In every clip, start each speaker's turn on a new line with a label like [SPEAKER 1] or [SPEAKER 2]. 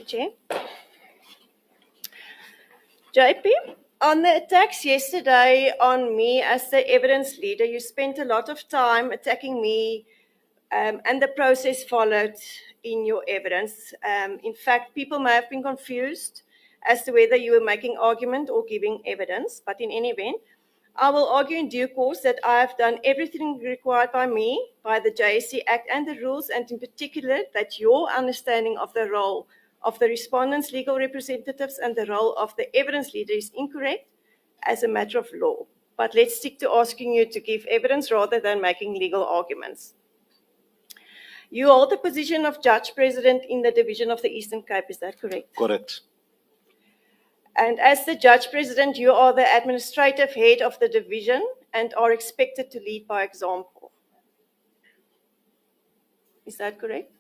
[SPEAKER 1] Chair. JP, on the attacks yesterday on me as the evidence leader, you spent a lot of time attacking me and the process followed in your evidence. In fact, people may have been confused as to whether you were making argument or giving evidence, but in any event, I will argue in due course that I have done everything required by me, by the JSC Act and the rules, and in particular that your understanding of the role of the respondents' legal representatives and the role of the evidence leader is incorrect as a matter of law. But let's stick to asking you to give evidence rather than making legal arguments. You hold the position of Judge President in the Division of the Eastern Cape, is that correct?
[SPEAKER 2] Correct.
[SPEAKER 1] And as the Judge President, you are the administrative head of the division and are expected to lead by example. Is that correct?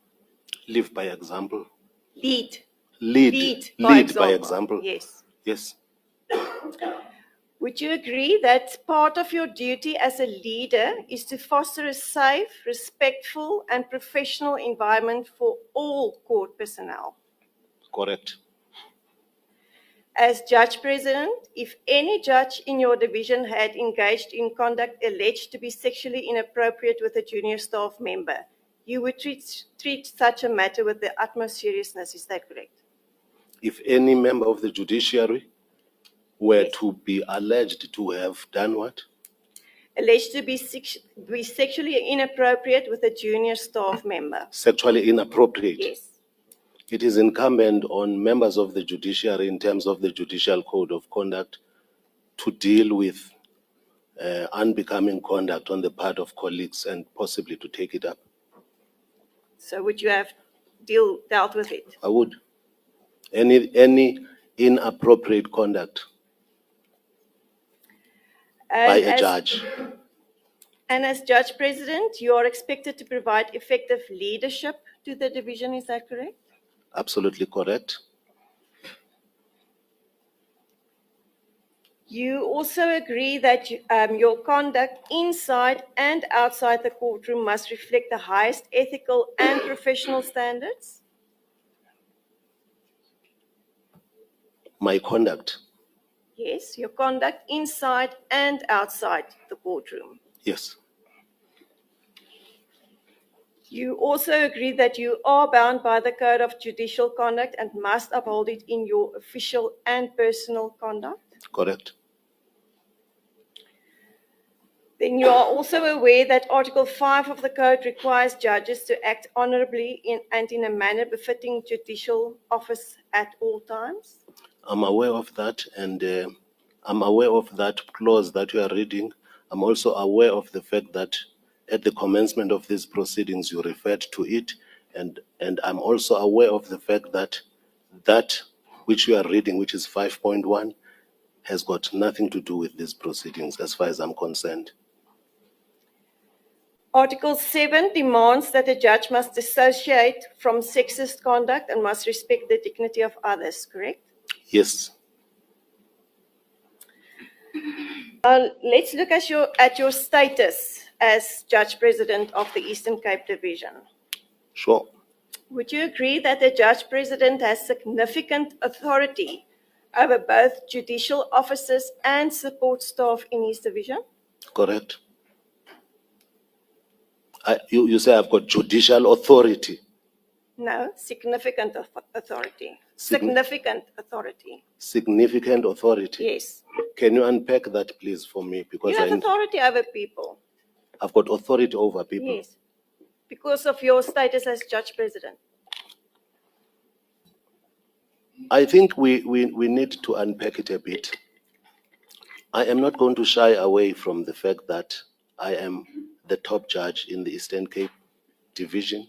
[SPEAKER 2] Live by example.
[SPEAKER 1] Lead.
[SPEAKER 2] Lead by example.
[SPEAKER 1] Yes.
[SPEAKER 2] Yes.
[SPEAKER 1] Would you agree that part of your duty as a leader is to foster a safe, respectful, and professional environment for all court personnel?
[SPEAKER 2] Correct.
[SPEAKER 1] As Judge President, if any judge in your division had engaged in conduct alleged to be sexually inappropriate with a junior staff member, you would treat such a matter with the utmost seriousness. Is that correct?
[SPEAKER 2] If any member of the judiciary were to be alleged to have done what?
[SPEAKER 1] Alleged to be sexually inappropriate with a junior staff member.
[SPEAKER 2] Sexually inappropriate?
[SPEAKER 1] Yes.
[SPEAKER 2] It is incumbent on members of the judiciary in terms of the judicial code of conduct to deal with unbecoming conduct on the part of colleagues and possibly to take it up.
[SPEAKER 1] So would you have dealt with it?
[SPEAKER 2] I would. Any inappropriate conduct by a judge.
[SPEAKER 1] And as Judge President, you are expected to provide effective leadership to the division, is that correct?
[SPEAKER 2] Absolutely correct.
[SPEAKER 1] You also agree that your conduct inside and outside the courtroom must reflect the highest ethical and professional standards?
[SPEAKER 2] My conduct?
[SPEAKER 1] Yes, your conduct inside and outside the courtroom.
[SPEAKER 2] Yes.
[SPEAKER 1] You also agree that you are bound by the Code of Judicial Conduct and must uphold it in your official and personal conduct?
[SPEAKER 2] Correct.
[SPEAKER 1] Then you are also aware that Article 5 of the Code requires judges to act honorably and in a manner befitting judicial office at all times?
[SPEAKER 2] I'm aware of that, and I'm aware of that clause that you are reading. I'm also aware of the fact that at the commencement of these proceedings, you referred to it, and I'm also aware of the fact that that which you are reading, which is 5.1, has got nothing to do with these proceedings as far as I'm concerned.
[SPEAKER 1] Article 7 demands that a judge must dissociate from sexist conduct and must respect the dignity of others, correct?
[SPEAKER 2] Yes.
[SPEAKER 1] Let's look at your status as Judge President of the Eastern Cape Division.
[SPEAKER 2] Sure.
[SPEAKER 1] Would you agree that the Judge President has significant authority over both judicial officers and support staff in his division?
[SPEAKER 2] Correct. You say I've got judicial authority.
[SPEAKER 1] No, significant authority. Significant authority.
[SPEAKER 2] Significant authority?
[SPEAKER 1] Yes.
[SPEAKER 2] Can you unpack that, please, for me? Because
[SPEAKER 1] you have authority over people.
[SPEAKER 2] I've got authority over people?
[SPEAKER 1] Yes, because of your status as Judge President.
[SPEAKER 2] I think we need to unpack it a bit. I am not going to shy away from the fact that I am the top judge in the Eastern Cape Division.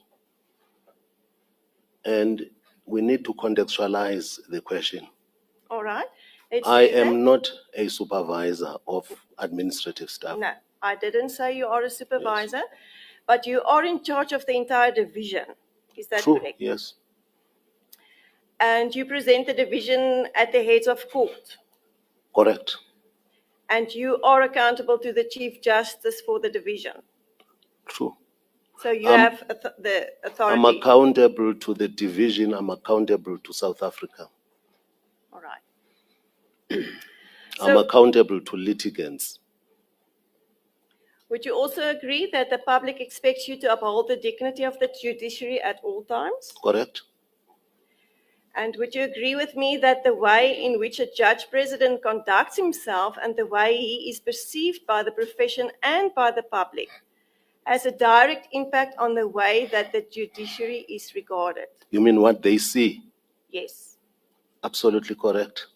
[SPEAKER 2] And we need to contextualize the question.
[SPEAKER 1] All right.
[SPEAKER 2] I am not a supervisor of administrative staff.
[SPEAKER 1] No, I didn't say you are a supervisor, yes. But you are in charge of the entire division. Is that
[SPEAKER 2] True,
[SPEAKER 1] correct?
[SPEAKER 2] Yes.
[SPEAKER 1] And you present the division at the heads of court?
[SPEAKER 2] Correct.
[SPEAKER 1] And you are accountable to the Chief Justice for the division?
[SPEAKER 2] True.
[SPEAKER 1] So you have the
[SPEAKER 2] I'm
[SPEAKER 1] authority.
[SPEAKER 2] accountable to the division. I'm accountable to South Africa.
[SPEAKER 1] All right.
[SPEAKER 2] I'm accountable to litigants.
[SPEAKER 1] Would you also agree that the public expects you to uphold the dignity of the judiciary at all times?
[SPEAKER 2] Correct?
[SPEAKER 1] And would you agree with me that the way in which a judge president conducts himself and the way he is perceived by the profession and by the public has a direct impact on the way that the judiciary is regarded?
[SPEAKER 2] You mean what they see?
[SPEAKER 1] Yes.
[SPEAKER 2] Absolutely correct.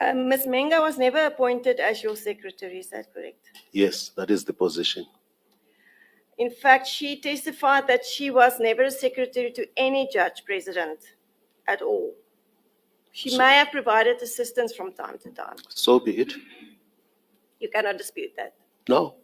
[SPEAKER 1] Ms. Menga was never appointed as your secretary, is that correct?
[SPEAKER 2] Yes, that is the position.
[SPEAKER 1] In fact, she testified that she was never a secretary to any judge president at all. She may have provided assistance from time to time.
[SPEAKER 2] So be it.
[SPEAKER 1] You cannot dispute that.
[SPEAKER 2] No.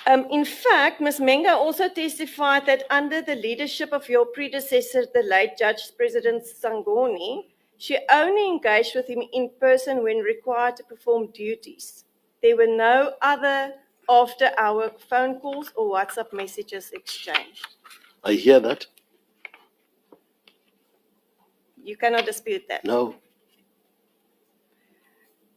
[SPEAKER 1] In fact, Ms. Menga also testified that under the leadership of your predecessor, the late Judge President Sangoni, she only engaged with him in person when required to perform duties. There were no other after-hour phone calls or WhatsApp messages exchanged.
[SPEAKER 2] I hear that.
[SPEAKER 1] You cannot dispute that.
[SPEAKER 2] No.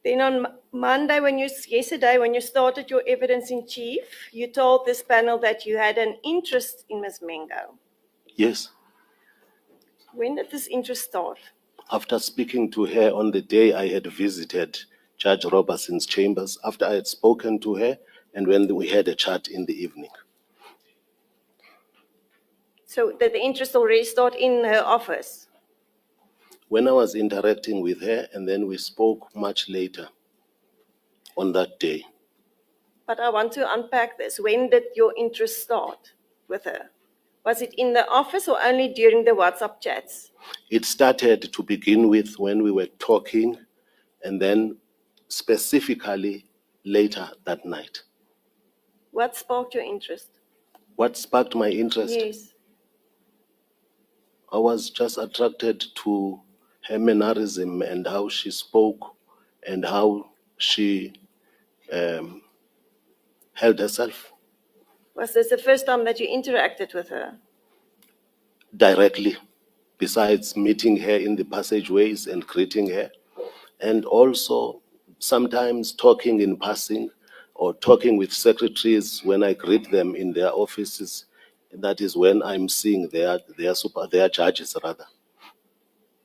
[SPEAKER 1] Then on Monday, yesterday, when you started your evidence in chief, you told this panel that you had an interest in Ms. Menga.
[SPEAKER 2] Yes.
[SPEAKER 1] When did this interest start?
[SPEAKER 2] After speaking to her on the day I had visited Judge Robertson's chambers, after I had spoken to her, and when we had a chat in the evening.
[SPEAKER 1] So did the interest already start in her office?
[SPEAKER 2] When I was interacting with her, and then we spoke much later on that day.
[SPEAKER 1] But I want to unpack this. When did your interest start with her? Was it in the office or only during the WhatsApp chats?
[SPEAKER 2] It started to begin with when we were talking, and then specifically later that night.
[SPEAKER 1] What sparked your interest?
[SPEAKER 2] What sparked my interest?
[SPEAKER 1] Yes.
[SPEAKER 2] I was just attracted to her mannerism and how she spoke and how she held herself.
[SPEAKER 1] Was this the first time that you interacted with her?
[SPEAKER 2] Directly, besides meeting her in the passageways and greeting her, and also sometimes talking in passing or talking with secretaries when I greet them in their offices. That is when I'm seeing their judges rather.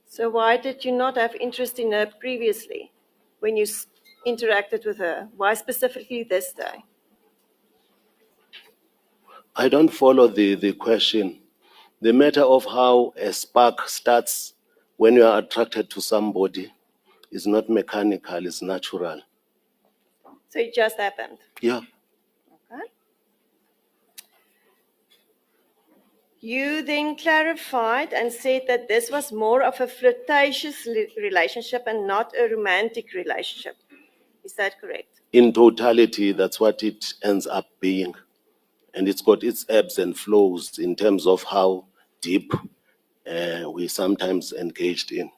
[SPEAKER 1] So why did you not have interest in her previously when you interacted with her? Why specifically this day?
[SPEAKER 2] I don't follow the question. The matter of how a spark starts when you are attracted to somebody is not mechanical, it's natural.
[SPEAKER 1] So it just happened?
[SPEAKER 2] Yeah.
[SPEAKER 1] Okay. You then clarified and said that this was more of a flirtatious relationship and not a romantic relationship. Is that correct?
[SPEAKER 2] In totality, that's what it ends up being. And it's got its ebbs and flows in terms of how deep we sometimes engaged in.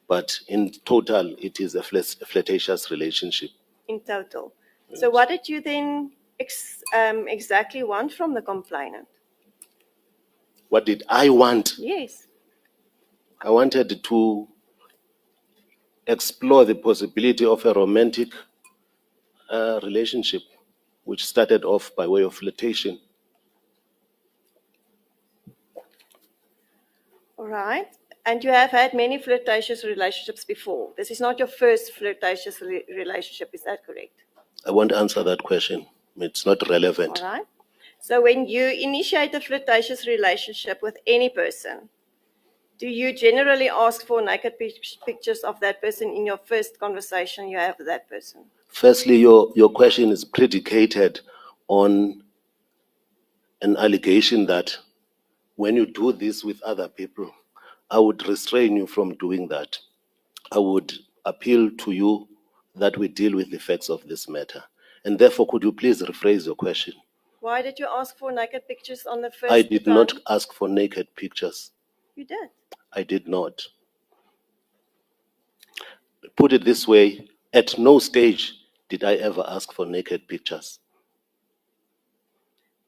[SPEAKER 2] But in total, it is a flirtatious relationship.
[SPEAKER 1] In total. Yes. So what did you then exactly want from the complainant?
[SPEAKER 2] What did I want?
[SPEAKER 1] Yes.
[SPEAKER 2] I wanted to explore the possibility of a romantic relationship, which started off by way of flirtation.
[SPEAKER 1] All right. And you have had many flirtatious relationships before. This is not your first flirtatious relationship, is that correct?
[SPEAKER 2] I won't answer that question. It's not relevant.
[SPEAKER 1] All right. So when you initiate a flirtatious relationship with any person, do you generally ask for naked pictures of that person in your first conversation you have with that person?
[SPEAKER 2] Firstly, your question is predicated on an allegation that when you do this with other people, I would restrain you from doing that. I would appeal to you that we deal with the facts of this matter. And therefore, could you please rephrase your question?
[SPEAKER 1] Why did you ask for naked pictures on the first
[SPEAKER 2] I did
[SPEAKER 1] time?
[SPEAKER 2] not ask for naked pictures.
[SPEAKER 1] You did?
[SPEAKER 2] I did not. Put it this way, at no stage did I ever ask for naked pictures.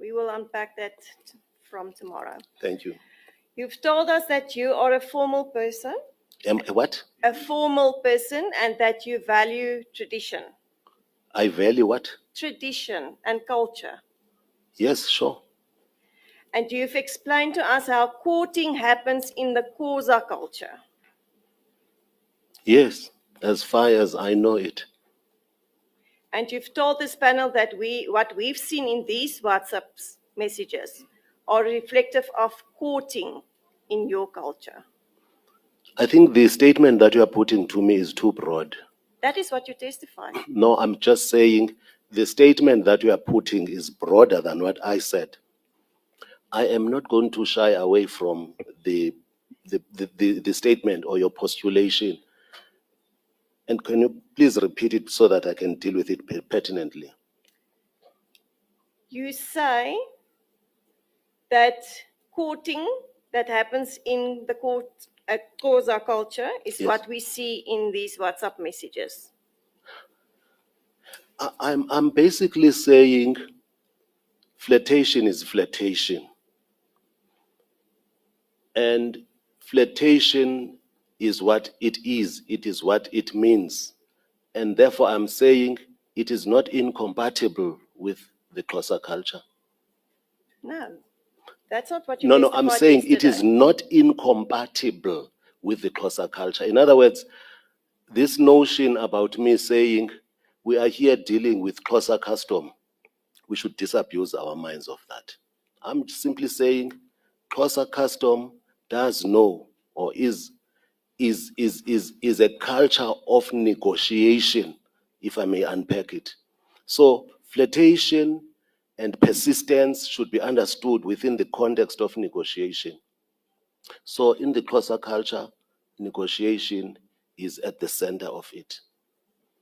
[SPEAKER 1] We will unpack that from tomorrow.
[SPEAKER 2] Thank you.
[SPEAKER 1] You've told us that you are a formal person,
[SPEAKER 2] What?
[SPEAKER 1] a formal person, and that you value tradition.
[SPEAKER 2] I value what?
[SPEAKER 1] Tradition and culture.
[SPEAKER 2] Yes, sure.
[SPEAKER 1] And you've explained to us how courting happens in the Xhosa culture.
[SPEAKER 2] Yes, as far as I know it.
[SPEAKER 1] And you've told this panel that what we've seen in these WhatsApp messages are reflective of courting in your culture.
[SPEAKER 2] I think the statement that you are putting to me is too broad.
[SPEAKER 1] That is what you testify.
[SPEAKER 2] No, I'm just saying the statement that you are putting is broader than what I said. I am not going to shy away from the statement or your postulation. And can you please repeat it so that I can deal with it pertinently?
[SPEAKER 1] You say that courting that happens in the Xhosa culture is
[SPEAKER 2] Yes.
[SPEAKER 1] what we see in these WhatsApp messages.
[SPEAKER 2] I'm basically saying flirtation is flirtation. And flirtation is what it is what it means. And therefore, I'm saying it is not incompatible with the Xhosa culture.
[SPEAKER 1] No, that's not what you
[SPEAKER 2] No,
[SPEAKER 1] testified
[SPEAKER 2] I'm saying it is
[SPEAKER 1] yesterday.
[SPEAKER 2] not incompatible with the Xhosa culture. In other words, this notion about me saying we are here dealing with Xhosa custom, we should disabuse our minds of that. I'm simply saying Xhosa custom does know or is a culture of negotiation, if I may unpack it. So flirtation and persistence should be understood within the context of negotiation. So in the Xhosa culture, negotiation is at the center of it.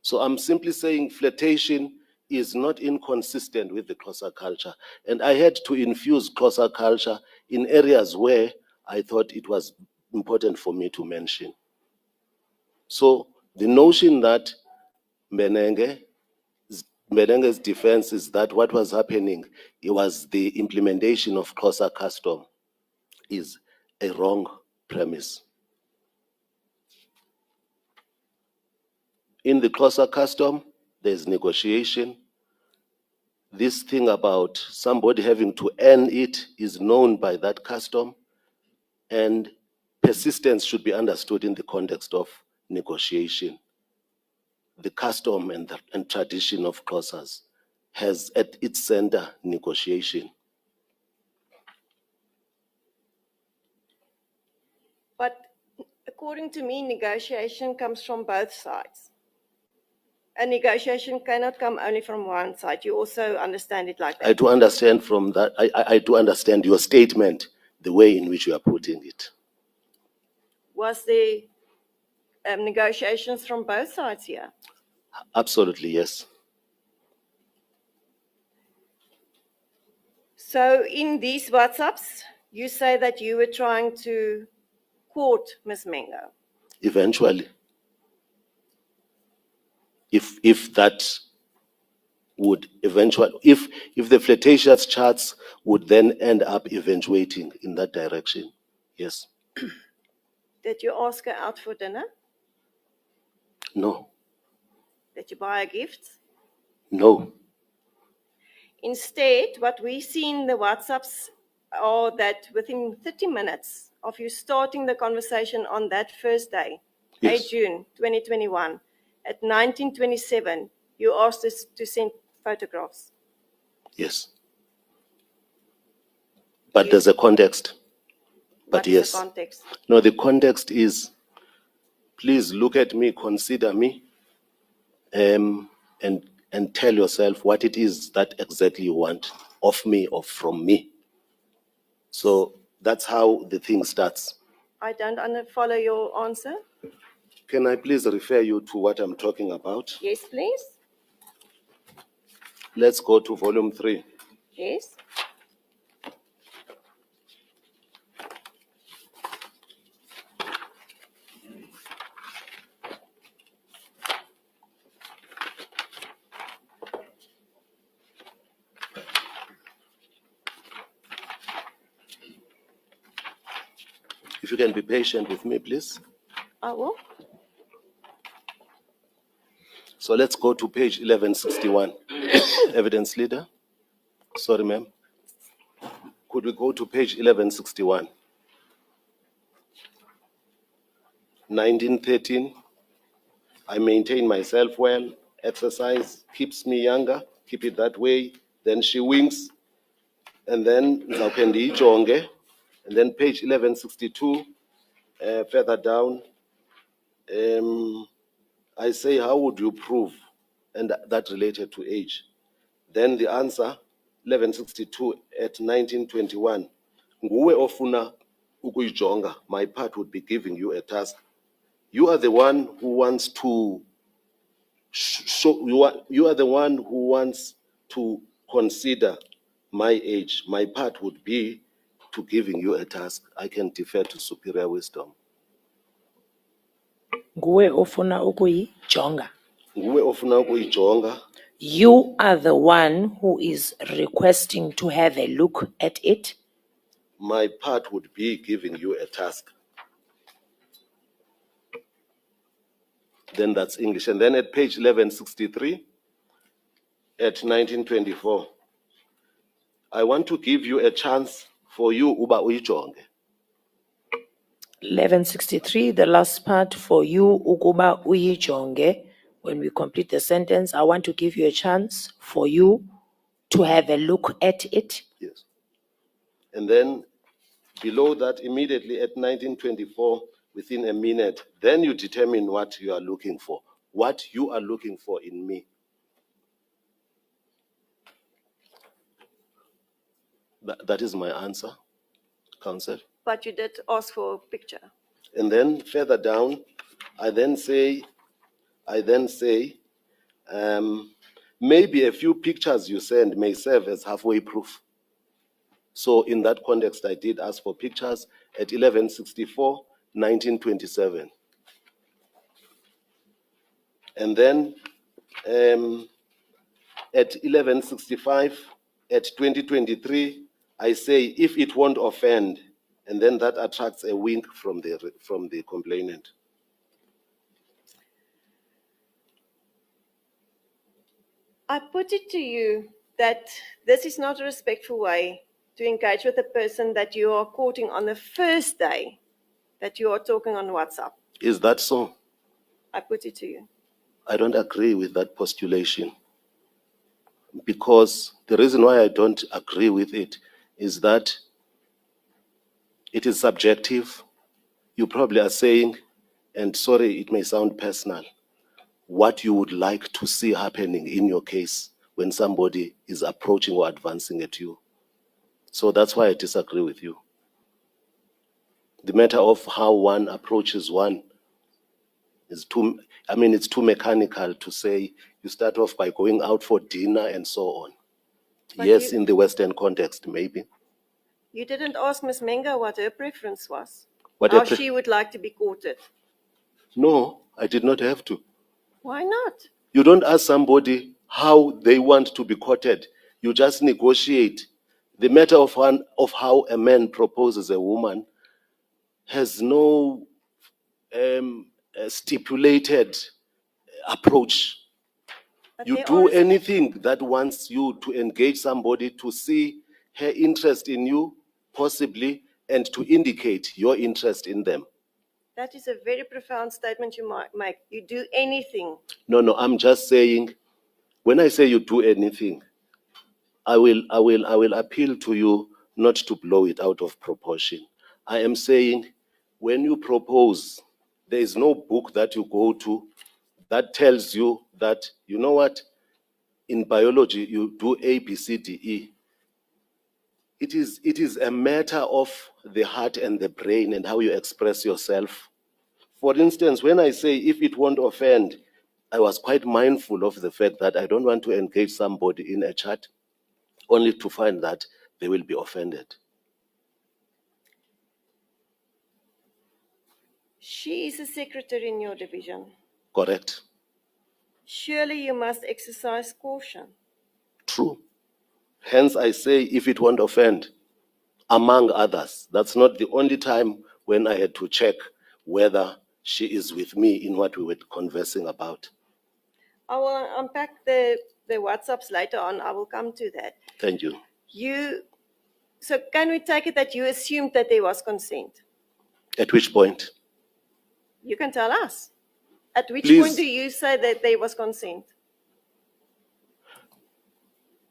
[SPEAKER 2] So I'm simply saying flirtation is not inconsistent with the Xhosa culture. And I had to infuse Xhosa culture in areas where I thought it was important for me to mention. So the notion that Mbenenge's defense is that what was happening, it was the implementation of Xhosa custom, is a wrong premise. In the Xhosa custom, there's negotiation. This thing about somebody having to earn it is known by that custom, and persistence should be understood in the context of negotiation. The custom and tradition of Xhosas has at its center negotiation.
[SPEAKER 1] But according to me, negotiation comes from both sides. A negotiation cannot come only from one side. You also understand it like that.
[SPEAKER 2] I do understand from that. I do understand your statement, the way in which you are putting it.
[SPEAKER 1] Was there negotiations from both sides here?
[SPEAKER 2] Absolutely, yes.
[SPEAKER 1] So in these WhatsApps, you say that you were trying to court Ms. Mengo.
[SPEAKER 2] Eventually. If that would eventually, if the flirtatious charts would then end up eventuating in that direction, yes.
[SPEAKER 1] Did you ask her out for dinner?
[SPEAKER 2] No.
[SPEAKER 1] Did you buy her gifts?
[SPEAKER 2] No.
[SPEAKER 1] Instead, what we see in the WhatsApps are that within 30 minutes of you starting the conversation on that first day,
[SPEAKER 2] Yes.
[SPEAKER 1] 8 June 2021, at 1927, you asked us to send photographs.
[SPEAKER 2] Yes. But there's a context. But
[SPEAKER 1] What is
[SPEAKER 2] yes.
[SPEAKER 1] the context?
[SPEAKER 2] No, the context is, please look at me, consider me, and tell yourself what it is that exactly you want of me or from me. So that's how the thing starts.
[SPEAKER 1] I don't follow your answer.
[SPEAKER 2] Can I please refer you to what I'm talking about?
[SPEAKER 1] Yes, please.
[SPEAKER 2] Let's go to volume 3.
[SPEAKER 1] Yes.
[SPEAKER 2] If you can be patient with me, please.
[SPEAKER 1] I will.
[SPEAKER 2] So let's go to page 1161. Evidence leader. Sorry, ma'am. Could we go to page 1161? 1913. I maintain myself well. Exercise keeps me younger. Keep it that way. Then she winks. And then Jonge. And then page 1162, further down, I say, how would you prove? And that related to age. Then the answer, 1162 at 1921. Nguwe ofuna ukuyijonga. My part would be giving you a task. You are the one who wants to show, you are the one who wants to consider my age. My part would be to giving you a task. I can defer to superior wisdom.
[SPEAKER 3] Nguwe ofuna ukuyijonga.
[SPEAKER 2] Nguwe ofuna ukuyijonga.
[SPEAKER 3] You are the one who is requesting to have a look at it.
[SPEAKER 2] My part would be giving you a task. Then that's English. And then at page 1163, at 1924, I want to give you a chance for you, uba uyijonge.
[SPEAKER 3] 1163, the last part for you, ukuba uyijonge. When we complete the sentence, I want to give you a chance for you to have a look at it.
[SPEAKER 2] Yes. And then below that, immediately at 1924, within a minute, then you determine what you are looking for. What you are looking for in me. That is my answer, counsel.
[SPEAKER 1] But you did ask for a picture.
[SPEAKER 2] And then further down, I then say, maybe a few pictures you send may serve as halfway proof. So in that context, I did ask for pictures at 1164, 1927. And then at 1165, at 2023, I say, if it won't offend, and then that attracts a wink from the complainant.
[SPEAKER 1] I put it to you that this is not a respectful way to engage with a person that you are courting on the first day that you are talking on WhatsApp.
[SPEAKER 2] Is that so?
[SPEAKER 1] I put it to you.
[SPEAKER 2] I don't agree with that postulation. Because the reason why I don't agree with it is that it is subjective. You probably are saying, and sorry, it may sound personal, what you would like to see happening in your case when somebody is approaching or advancing at you. So that's why I disagree with you. The matter of how one approaches one is it's too mechanical to say you start off by going out for dinner and so on.
[SPEAKER 1] But
[SPEAKER 2] yes, in the Western context, maybe.
[SPEAKER 1] You didn't ask Ms. Menga what her preference was,
[SPEAKER 2] How
[SPEAKER 1] she would like to be courted.
[SPEAKER 2] No, I did not have to.
[SPEAKER 1] Why not?
[SPEAKER 2] You don't ask somebody how they want to be courted. You just negotiate. The matter of how a man proposes a woman has no stipulated approach.
[SPEAKER 1] But
[SPEAKER 2] You
[SPEAKER 1] there
[SPEAKER 2] do
[SPEAKER 1] are-
[SPEAKER 2] anything that wants you to engage somebody to see her interest in you, possibly, and to indicate your interest in them.
[SPEAKER 1] That is a very profound statement you might make. You do anything.
[SPEAKER 2] No, I'm just saying, when I say you do anything, I will appeal to you not to blow it out of proportion. I am saying, when you propose, there is no book that you go to that tells you that, you know what, in biology, you do A, B, C, D, E. It is a matter of the heart and the brain and how you express yourself. For instance, when I say, if it won't offend, I was quite mindful of the fact that I don't want to engage somebody in a chat only to find that they will be offended.
[SPEAKER 1] She is a secretary in your division.
[SPEAKER 2] Correct.
[SPEAKER 1] Surely you must exercise caution.
[SPEAKER 2] True. Hence I say, if it won't offend, among others. That's not the only time when I had to check whether she is with me in what we were conversing about.
[SPEAKER 1] I will unpack the WhatsApps later on. I will come to that.
[SPEAKER 2] Thank you.
[SPEAKER 1] So can we take it that you assumed that there was consent?
[SPEAKER 2] At which point?
[SPEAKER 1] You can tell us. At which
[SPEAKER 2] Please.
[SPEAKER 1] point do you say that there was consent?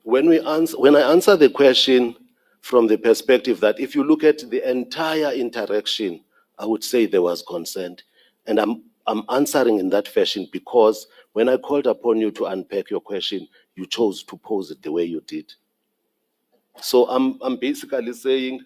[SPEAKER 2] When I answer the question from the perspective that if you look at the entire interaction, I would say there was consent. And I'm answering in that fashion because when I called upon you to unpack your question, you chose to pose it the way you did. So I'm basically saying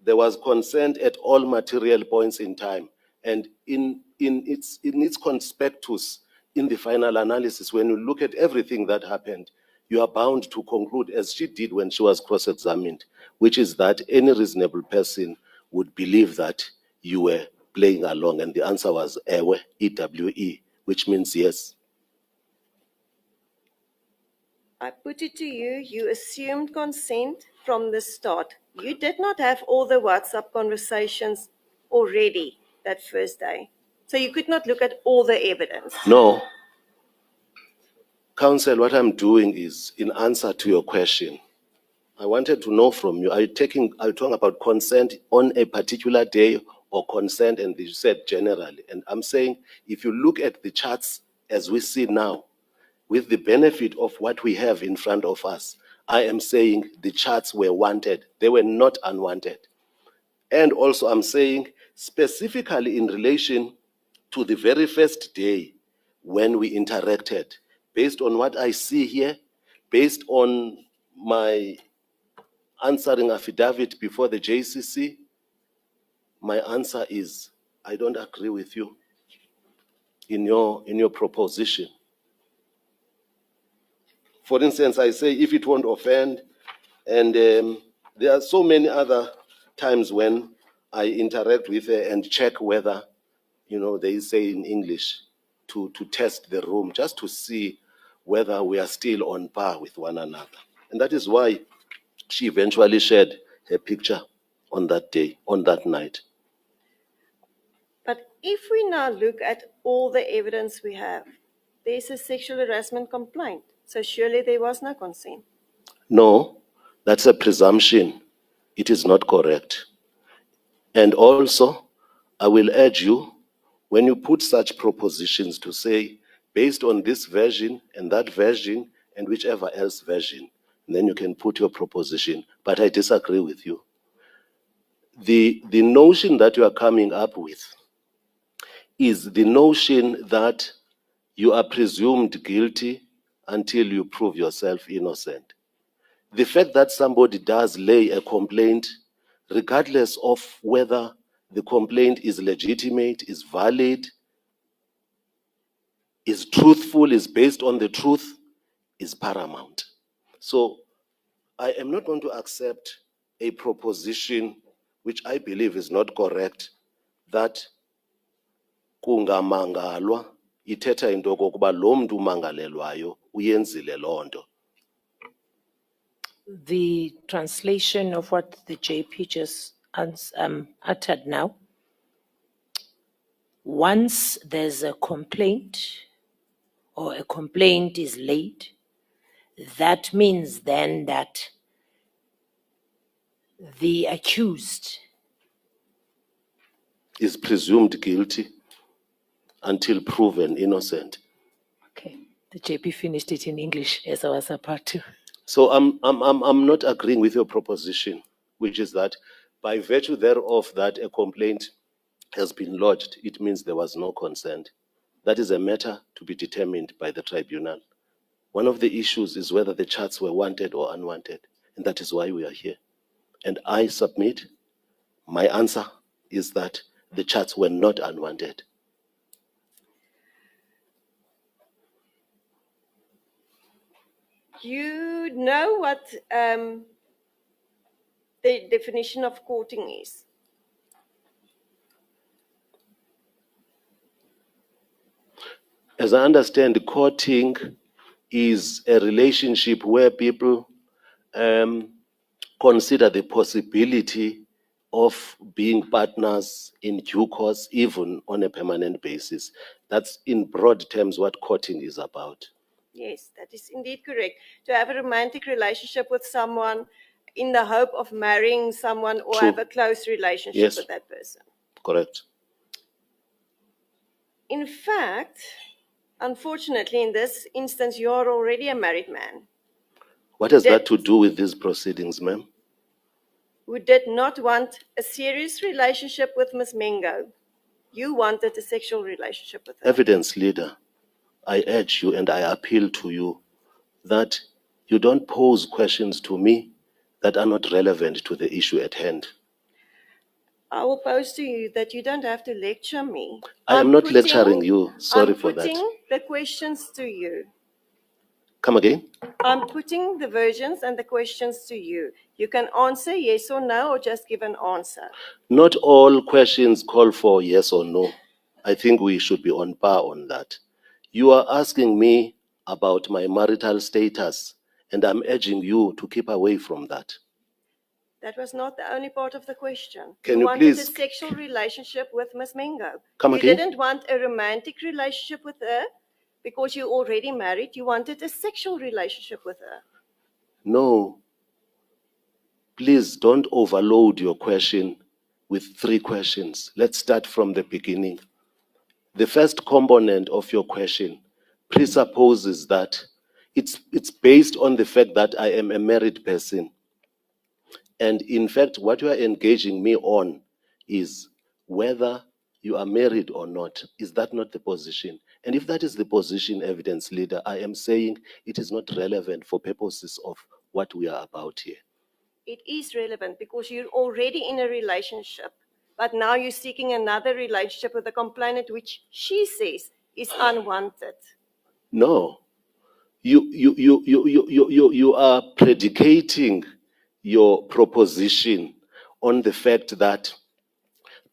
[SPEAKER 2] there was consent at all material points in time. And in its conspectus, in the final analysis, when you look at everything that happened, you are bound to conclude, as she did when she was cross-examined, which is that any reasonable person would believe that you were playing along. And the answer was ewe, E-W-E, which means yes.
[SPEAKER 1] I put it to you, you assumed consent from the start. You did not have all the WhatsApp conversations already that first day. So you could not look at all the evidence.
[SPEAKER 2] No. Counsel, what I'm doing is, in answer to your question, I wanted to know from you, are you talking about consent on a particular day or consent, and you said generally. And I'm saying, if you look at the charts as we see now, with the benefit of what we have in front of us, I am saying the charts were wanted. They were not unwanted. And also I'm saying, specifically in relation to the very first day when we interacted, based on what I see here, based on my answering affidavit before the JCC, my answer is, I don't agree with you in your proposition. For instance, I say, if it won't offend, and there are so many other times when I interact with her and check whether, they say in English, to test the room, just to see whether we are still on par with one another. And that is why she eventually shared her picture on that day, on that night.
[SPEAKER 1] But if we now look at all the evidence we have, there's a sexual harassment complaint. So surely there was no consent.
[SPEAKER 2] No, that's a presumption. It is not correct. And also, I will urge you, when you put such propositions to say, based on this version and that version and whichever else version, then you can put your proposition. But I disagree with you. The notion that you are coming up with is the notion that you are presumed guilty until you prove yourself innocent. The fact that somebody does lay a complaint, regardless of whether the complaint is legitimate, is valid, is truthful, is based on the truth, is paramount. So I am not going to accept a proposition which I believe is not correct, that kungamangalwa ithetha into okokuba lo mntu umangalelwayo uyenzile loo nto.
[SPEAKER 3] The translation of what the JP just uttered now. Once there's a complaint or a complaint is laid, that means then that the accused
[SPEAKER 2] is presumed guilty until proven innocent.
[SPEAKER 3] Okay, the JP finished it in English as I was about to.
[SPEAKER 2] So I'm not agreeing with your proposition, which is that by virtue thereof that a complaint has been lodged, it means there was no consent. That is a matter to be determined by the tribunal. One of the issues is whether the charts were wanted or unwanted, and that is why we are here. And I submit, my answer is that the charts were not unwanted.
[SPEAKER 1] You know what the definition of courting is?
[SPEAKER 2] As I understand, courting is a relationship where people consider the possibility of being partners in due course, even on a permanent basis. That's in broad terms what courting is about.
[SPEAKER 1] Yes, that is indeed correct. To have a romantic relationship with someone in the hope of marrying someone or
[SPEAKER 2] True.
[SPEAKER 1] have a close relationship
[SPEAKER 2] Yes.
[SPEAKER 1] with that person.
[SPEAKER 2] Correct.
[SPEAKER 1] In fact, unfortunately, in this instance, you are already a married man
[SPEAKER 2] What has that to do with these proceedings, ma'am?
[SPEAKER 1] who did not want a serious relationship with Ms. Mengo. You wanted a sexual relationship with her.
[SPEAKER 2] Evidence leader, I urge you and I appeal to you that you don't pose questions to me that are not relevant to the issue at hand.
[SPEAKER 1] I will pose to you that you don't have to lecture me.
[SPEAKER 2] I am not lecturing you. Sorry for that.
[SPEAKER 1] I'm putting the questions to you.
[SPEAKER 2] Come again?
[SPEAKER 1] I'm putting the versions and the questions to you. You can answer yes or no, or just give an answer.
[SPEAKER 2] Not all questions call for yes or no. I think we should be on par on that. You are asking me about my marital status, and I'm urging you to keep away from that.
[SPEAKER 1] That was not the only part of the question.
[SPEAKER 2] Can you
[SPEAKER 1] wanted
[SPEAKER 2] please-
[SPEAKER 1] a sexual relationship with Ms. Mengo.
[SPEAKER 2] Come
[SPEAKER 1] You
[SPEAKER 2] again?
[SPEAKER 1] didn't want a romantic relationship with her because you're already married. You wanted a sexual relationship with her.
[SPEAKER 2] No. Please don't overload your question with 3 questions. Let's start from the beginning. The first component of your question presupposes that it's based on the fact that I am a married person. And in fact, what you are engaging me on is whether you are married or not. Is that not the position? And if that is the position, evidence leader, I am saying it is not relevant for purposes of what we are about here.
[SPEAKER 1] It is relevant because you're already in a relationship, but now you're seeking another relationship with a complainant which she says is unwanted.
[SPEAKER 2] No, you are predicating your proposition on the fact that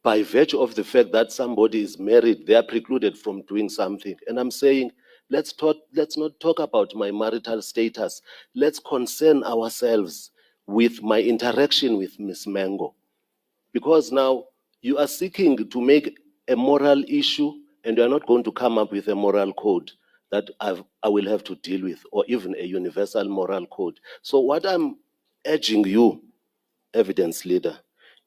[SPEAKER 2] by virtue of the fact that somebody is married, they are precluded from doing something. And I'm saying, let's not talk about my marital status. Let's concern ourselves with my interaction with Ms. Mengo. Because now you are seeking to make a moral issue and you are not going to come up with a moral code that I will have to deal with, or even a universal moral code. So what I'm urging you, evidence leader,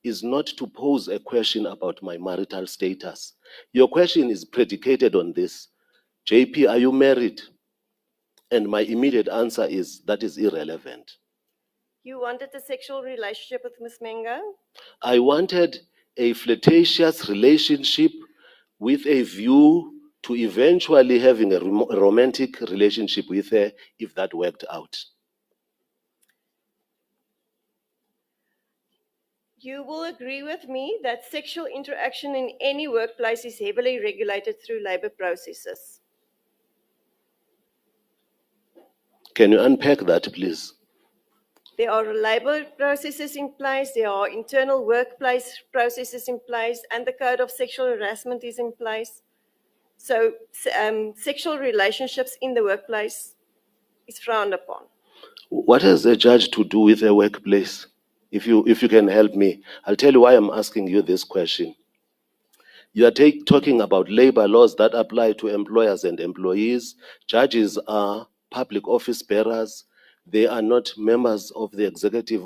[SPEAKER 2] is not to pose a question about my marital status. Your question is predicated on this. JP, are you married? And my immediate answer is that is irrelevant.
[SPEAKER 1] You wanted a sexual relationship with Ms. Mengo?
[SPEAKER 2] I wanted a flirtatious relationship with a view to eventually having a romantic relationship with her if that worked out.
[SPEAKER 1] You will agree with me that sexual interaction in any workplace is heavily regulated through labor processes.
[SPEAKER 2] Can you unpack that, please?
[SPEAKER 1] There are labor processes in place, there are internal workplace processes in place, and the code of sexual harassment is in place. So sexual relationships in the workplace is frowned upon.
[SPEAKER 2] What has a judge to do with a workplace? If you can help me, I'll tell you why I'm asking you this question. You are talking about labor laws that apply to employers and employees. Judges are public office bearers. They are not members of the executive